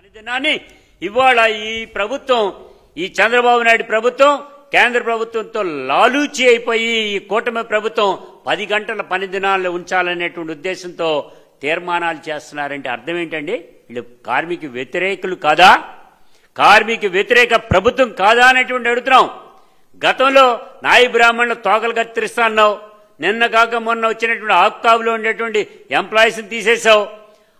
పనిదినాన్ని ఇవాళ ఈ ప్రభుత్వం, ఈ చంద్రబాబు నాయుడు ప్రభుత్వం కేంద్ర ప్రభుత్వంతో లాలూచి అయిపోయి ఈ కూటమి ప్రభుత్వం 10 గంటల పని దినాల్లో ఉంచాలనేటువంటి ఉద్దేశంతో తీర్మానాలు చేస్తున్నారంటే అర్థం ఏంటండి? వీళ్ళు కార్మిక వ్యతిరేకులు కాదా? కార్మిక వ్యతిరేక ప్రభుత్వం కాదా అనేటువంటి అడుగుతున్నాం. గతంలో నాయి బ్రాహ్మణులు తోకలు కత్తిరిస్తా అన్నావు. నిన్న కాక మొన్న వచ్చినటువంటి ఆక్కాబులో ఉండేటువంటి ఎంప్లాయీస్ని తీసేశావు.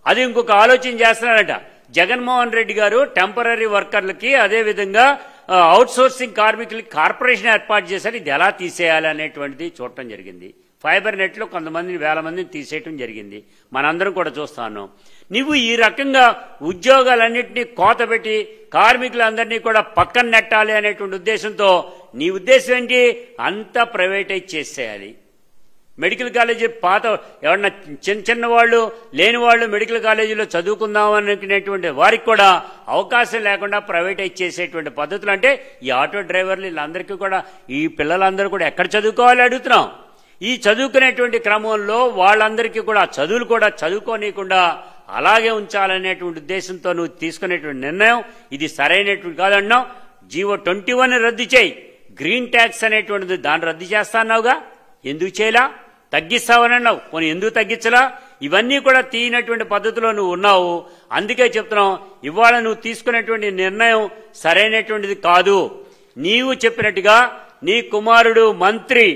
అది ఇంకొక ఆలోచన చేస్తున్నారట. జగన్మోహన్ రెడ్డి గారు టెంపరీ వర్కర్లకి అదేవిధంగా అవుట్సోర్సింగ్ కార్మికులకి కార్పొరేషన్ ఏర్పాటు చేశారు. ఇది ఎలా తీసేయాలి అనేటువంటిది చూడటం జరిగింది. ఫైబర్ నెట్లో కొంతమందిని 1000 మందిని తీసేయటం జరిగింది. మనందరం కూడా చూస్తా ఉన్నాం. నువ్వు ఈ రకంగా ఉద్యోగాలన్నింటినీ కోతపెట్టి కార్మికులందరినీ కూడా పక్కన నెట్టాలి అనేటువంటి ఉద్దేశంతో నీ ఉద్దేశం ఏంటి? అంతా ప్రైవేటైజ్ చేసేయాలి. మెడికల్ కాలేజీ పాత ఎవరన్నా చిన్న వాళ్ళు లేని వాళ్ళు మెడికల్ కాలేజీలో చదువుకుందాం అనుకునేటువంటి వారికి కూడా అవకాశం లేకుండా ప్రైవేటైజ్ చేసేటువంటి పద్ధతులు. అంటే ఈ ఆటో డ్రైవర్లు వీళ్ళందరికీ కూడా ఈ పిల్లలందరూ కూడా ఎక్కడ చదువుకోవాలి అడుగుతున్నాం. ఈ చదువుకునేటువంటి క్రమంలో వాళ్ళందరికీ కూడా చదువులు కూడా చదువుకోనీయకుండా అలాగే ఉంచాలనేటువంటి ఉద్దేశంతో నువ్వు తీసుకునేటువంటి నిర్ణయం ఇది సరైనటువంటి కాదన్నావు. జీవో 21 రద్దు చేయి. గ్రీన్ ట్యాక్స్ అనేటువంటిది దాన్ని రద్దు చేస్తాన్నావుగా, ఎందుకు చేయలా? తగ్గిస్తావని అన్నావు, పోనీ ఎందుకు తగ్గించలా? ఇవన్నీ కూడా తీయనటువంటి పద్ధతిలో నువ్వు ఉన్నావు. అందుకే చెప్తున్నావు ఇవాళ నువ్వు తీసుకునేటువంటి నిర్ణయం సరైనటువంటిది కాదు. నీవు చెప్పినట్టుగా నీ కుమారుడు మంత్రి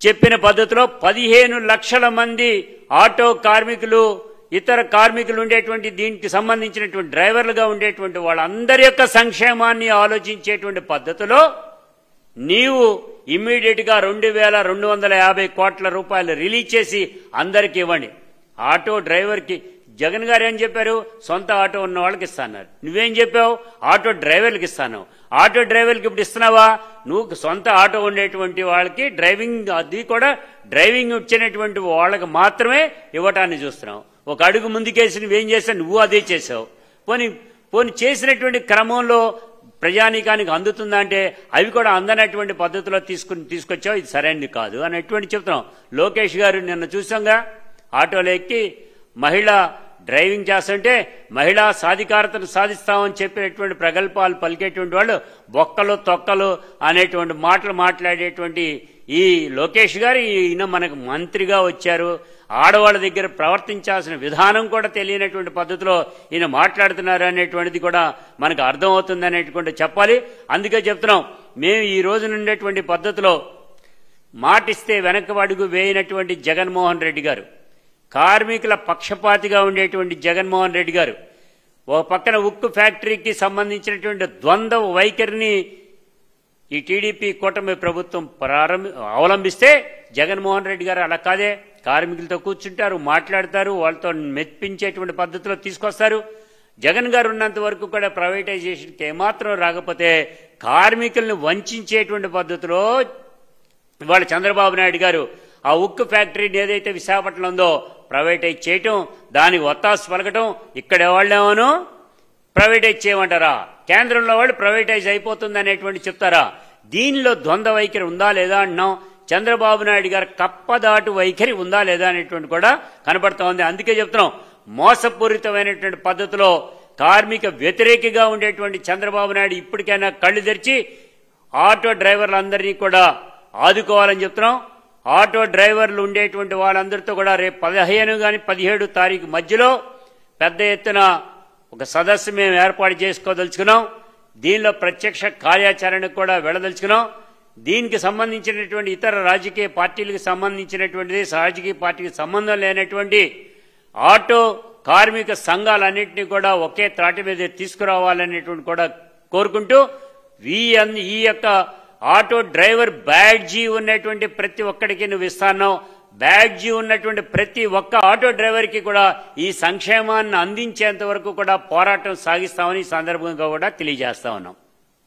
చెప్పిన పద్ధతిలో 15 లక్షల మంది ఆటో కార్మికులు ఇతర కార్మికులు ఉండేటువంటి దీనికి సంబంధించినటువంటి డ్రైవర్లుగా ఉండేటువంటి వాళ్ళందరి యొక్క సంక్షేమాన్ని ఆలోచించేటువంటి పద్ధతిలో నీవు ఇమ్మీడియట్ గా 2250 కోట్ల రూపాయలు రిలీజ్ చేసి అందరికి ఇవ్వండి. ఆటో డ్రైవర్ కి జగన్ గారు ఏం చెప్పారు? సొంత ఆటో ఉన్న వాళ్ళకి ఇస్తాన్నారు. నువ్వేం చెప్పావు? ఆటో డ్రైవర్లకి ఇస్తాను. ఆటో డ్రైవర్లకి ఇప్పుడు ఇస్తున్నావా? నువ్వు సొంత ఆటో ఉండేటువంటి వాళ్ళకి డ్రైవింగ్, అది కూడా డ్రైవింగ్ ఇచ్చినటువంటి వాళ్ళకి మాత్రమే ఇవ్వటాన్ని చూస్తున్నావు. ఒక అడుగు ముందుకేసి నువ్వేం చేసావు? నువ్వు అదే చేసావు. పోనీ చేసినటువంటి క్రమంలో ప్రజానీకానికి అందుతుందా అంటే అవి కూడా అందనటువంటి పద్ధతిలో తీసుకొచ్చావు. ఇది సరైనది కాదు అనేటువంటి చెప్తున్నాం. లోకేష్ గారు నిన్న చూసాంగా, ఆటోలో ఎక్కి మహిళ డ్రైవింగ్ చేస్తుంటే మహిళా సాధికారతను సాధిస్తామని చెప్పినటువంటి ప్రగల్భాలు పలికేటువంటి వాళ్ళు బొక్కలు తొక్కలు అనేటువంటి మాటలు మాట్లాడేటువంటి ఈ లోకేష్ గారు ఈయన మనకు మంత్రిగా వచ్చారు. ఆడవాళ్ళ దగ్గర ప్రవర్తించాల్సిన విధానం కూడా తెలియనటువంటి పద్ధతిలో ఈయన మాట్లాడుతున్నారు అనేటువంటిది కూడా మనకు అర్థమవుతుంది అనేటువంటి చెప్పాలి. అందుకే చెప్తున్నాం, మేము ఈ రోజు ఉండేటువంటి పద్ధతిలో మాటిస్తే వెనక్కి అడుగు వేయనటువంటి జగన్మోహన్ రెడ్డి గారు, కార్మికుల పక్షపాతిగా ఉండేటువంటి జగన్మోహన్ రెడ్డి గారు ఒక పక్కన ఉక్కు ఫ్యాక్టరీకి సంబంధించినటువంటి ద్వంద్వ వైఖరిని ఈ టీడీపీ కూటమి ప్రభుత్వం అవలంబిస్తే జగన్మోహన్ రెడ్డి గారు అలా కాదే, కార్మికులతో కూర్చుంటారు, మాట్లాడతారు, వాళ్ళతో మెప్పించేటువంటి పద్ధతిలో తీసుకొస్తారు. జగన్ గారు ఉన్నంత వరకు కూడా ప్రైవేటైజేషన్కి ఏమాత్రం రాకపోతే కార్మికులను వంచేటువంటి పద్ధతిలో ఇవాళ చంద్రబాబు నాయుడు గారు ఆ ఉక్కు ఫ్యాక్టరీని ఏదైతే విశాఖపట్నం ఉందో ప్రైవేటైజ్ చేయటం, దానికి ఒత్తాసు పలకటం, ఇక్కడ వాళ్ళేమోనో ప్రైవేటైజ్ చేయమంటారా, కేంద్రంలో వాళ్ళు ప్రైవేటైజ్ అయిపోతుంది అనేటువంటి చెప్తారా? దీనిలో ద్వంద్వ వైఖరి ఉందా లేదా అన్నాం. చంద్రబాబు నాయుడు గారు కప్పదాటు వైఖరి ఉందా లేదా అనేటువంటి కూడా కనబడతా ఉంది. అందుకే చెప్తున్నాం, మోసపూరితమైనటువంటి పద్ధతిలో కార్మిక వ్యతిరేకిగా ఉండేటువంటి చంద్రబాబు నాయుడు ఇప్పటికైనా కళ్ళు తెరిచి ఆటో డ్రైవర్లందరినీ కూడా ఆదుకోవాలని చెప్తున్నాం. ఆటో డ్రైవర్లు ఉండేటువంటి వాళ్ళందరితో కూడా రేపు 15 కానీ 17 తారీఖు మధ్యలో పెద్ద ఎత్తున ఒక సదస్సు మేము ఏర్పాటు చేసుకోదలుచుకున్నాం. దీనిలో ప్రత్యక్ష కార్యాచరణకు కూడా వెళ్ళదలుచుకున్నాం. దీనికి సంబంధించినటువంటి ఇతర రాజకీయ పార్టీలకు సంబంధించినటువంటిది, రాజకీయ పార్టీకి సంబంధం లేనటువంటి ఆటో కార్మిక సంఘాలన్నింటినీ కూడా ఒకే త్రాటి మీద తీసుకురావాలనేటువంటి కూడా కోరుకుంటూ ఈ యొక్క ఆటో డ్రైవర్ బ్యాడ్జీ ఉన్నటువంటి ప్రతి ఒక్కడికి నువ్వు ఇస్తాను, బ్యాడ్జీ ఉన్నటువంటి ప్రతి ఒక్క ఆటో డ్రైవర్కి కూడా ఈ సంక్షేమాన్ని అందించేంత వరకు కూడా పోరాటం సాగిస్తామని ఈ సందర్భంగా కూడా తెలియజేస్తా ఉన్నాం.